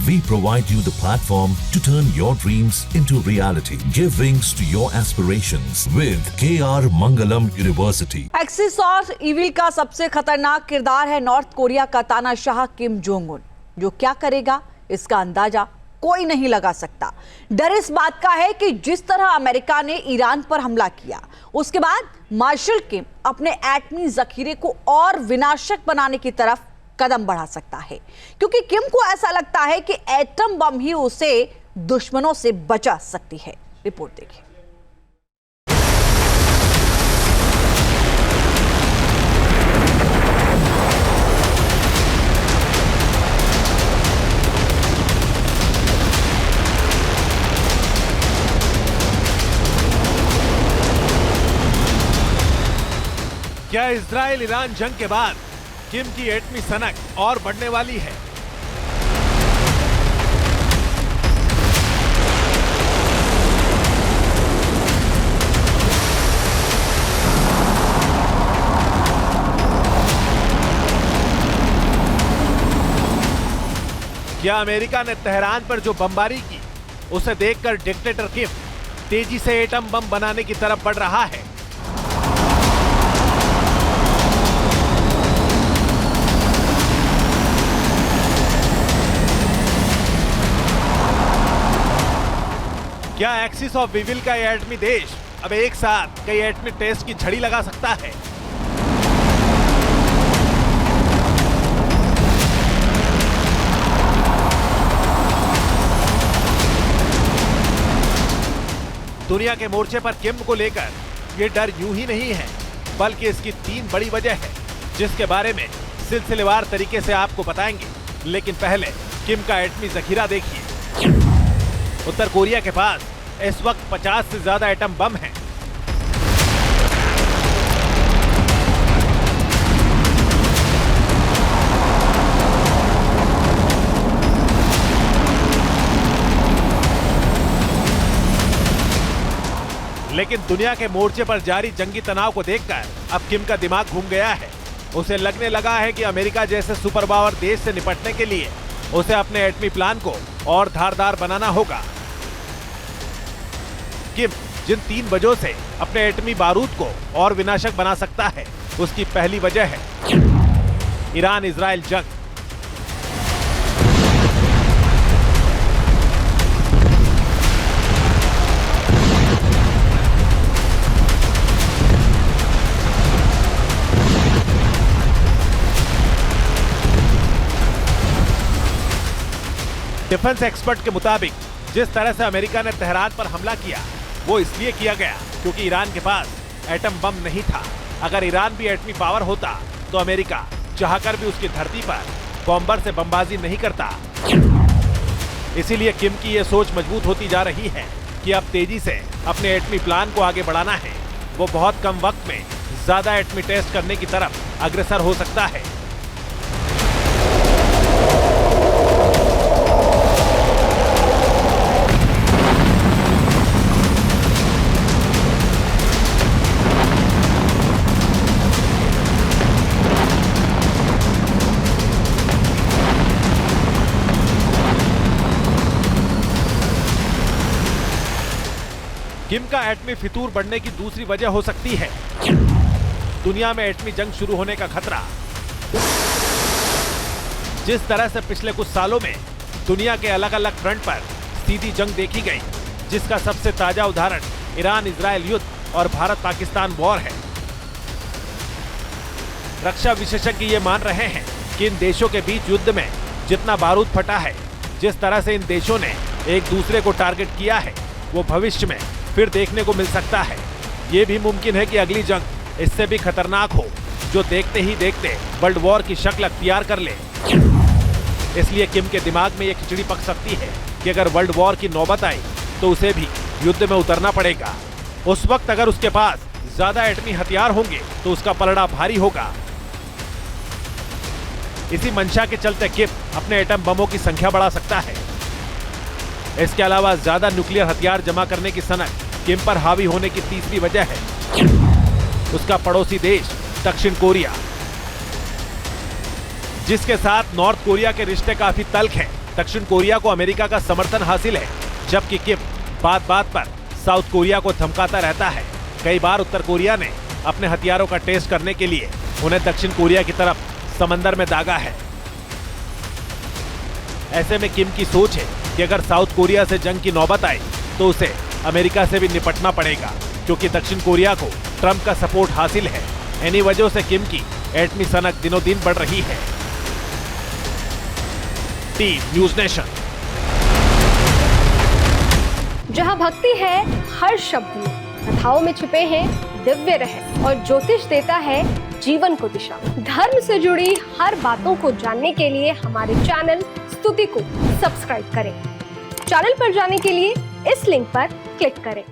We provide you the platform to turn your dreams into reality. Give wings to your aspirations with KR Mangalam University. Axis और evil का सबसे खतरनाक किरदार है north Korea का तानाशाह किम जोंग उन, जो क्या करेगा इसका अंदाजा कोई नहीं लगा सकता। डर इस बात का है कि जिस तरह अमेरिका ने ईरान पर हमला किया, उसके बाद मार्शल किम अपने एटमी जखीरे को और विनाशक बनाने की तरफ कदम बढ़ा सकता है, क्योंकि किम को ऐसा लगता है कि एटम बम ही उसे दुश्मनों से बचा सकती है। रिपोर्ट देखिए। क्या इजराइल ईरान जंग के बाद किम की एटमी सनक और बढ़ने वाली है? क्या अमेरिका ने तेहरान पर जो बमबारी की, उसे देखकर डिक्टेटर किम तेजी से एटम बम बनाने की तरफ बढ़ रहा है? क्या एक्सिस ऑफ ईविल का यह एटमी देश अब एक साथ कई एटमी टेस्ट की झड़ी लगा सकता है? दुनिया के मोर्चे पर किम को लेकर यह डर यूं ही नहीं है, बल्कि इसकी 3 बड़ी वजह है, जिसके बारे में सिलसिलेवार तरीके से आपको बताएंगे। लेकिन पहले किम का एटमी जखीरा देखिए। उत्तर कोरिया के पास इस वक्त 50 से ज्यादा एटम बम हैं। लेकिन दुनिया के मोर्चे पर जारी जंगी तनाव को देखकर अब किम का दिमाग घूम गया है। उसे लगने लगा है कि अमेरिका जैसे सुपर पावर देश से निपटने के लिए उसे अपने एटमी प्लान को और धारदार बनाना होगा। किम जिन 3 वजहों से अपने एटमी बारूद को और विनाशक बना सकता है, उसकी पहली वजह है ईरान इजराइल जंग। डिफेंस एक्सपर्ट के मुताबिक जिस तरह से अमेरिका ने तेहरान पर हमला किया, वो इसलिए किया गया क्योंकि ईरान के पास एटम बम नहीं था। अगर ईरान भी एटमी पावर होता तो अमेरिका चाहकर भी उसकी धरती पर बॉम्बर से बमबाजी नहीं करता। इसीलिए किम की यह सोच मजबूत होती जा रही है कि अब तेजी से अपने एटमी प्लान को आगे बढ़ाना है। वो बहुत कम वक्त में ज्यादा एटमी टेस्ट करने की तरफ अग्रसर हो सकता है। किम का एटमी फितूर बढ़ने की दूसरी वजह हो सकती है दुनिया में एटमी जंग शुरू होने का खतरा। जिस तरह से पिछले कुछ सालों में दुनिया के अलग अलग फ्रंट पर सीधी जंग देखी गई, जिसका सबसे ताजा उदाहरण ईरान इजराइल युद्ध और भारत पाकिस्तान वॉर है। रक्षा विशेषज्ञ ये मान रहे हैं कि इन देशों के बीच युद्ध में जितना बारूद फटा है, जिस तरह से इन देशों ने एक दूसरे को टारगेट किया है, वो भविष्य में फिर देखने को मिल सकता है। ये भी मुमकिन है कि अगली जंग इससे भी खतरनाक हो, जो देखते ही देखते वर्ल्ड वॉर की शक्ल अख्तियार कर ले। इसलिए किम के दिमाग में ये खिचड़ी पक सकती है कि अगर वर्ल्ड वॉर की नौबत आई तो उसे भी युद्ध में उतरना पड़ेगा। उस वक्त अगर उसके पास ज्यादा एटमी हथियार होंगे तो उसका पलड़ा भारी होगा। इसी मंशा के चलते किम अपने एटम बमों की संख्या बढ़ा सकता है। इसके अलावा ज्यादा न्यूक्लियर हथियार जमा करने की सनक किम पर हावी होने की तीसरी वजह है उसका पड़ोसी देश दक्षिण कोरिया, जिसके साथ नॉर्थ कोरिया के रिश्ते काफी तल्ख हैं। दक्षिण कोरिया को अमेरिका का समर्थन हासिल है, जबकि किम बात बात पर साउथ कोरिया को धमकाता रहता है। कई बार उत्तर कोरिया ने अपने हथियारों का टेस्ट करने के लिए उन्हें दक्षिण कोरिया की तरफ समंदर में दागा है। ऐसे में किम की सोच है कि अगर साउथ कोरिया से जंग की नौबत आए तो उसे अमेरिका से भी निपटना पड़ेगा, क्योंकि दक्षिण कोरिया को ट्रंप का सपोर्ट हासिल है। इन्हीं वजहों से किम की एटमी सनक दिनों दिन बढ़ रही है। Team news nation. जहां भक्ति है हर शब्द में, कथाओं में छुपे हैं दिव्य रहस्य और ज्योतिष देता है जीवन को दिशा। धर्म से जुड़ी हर बातों को जानने के लिए हमारे चैनल स्तुति को सब्सक्राइब करें। चैनल पर जाने के लिए इस लिंक पर क्लिक करें।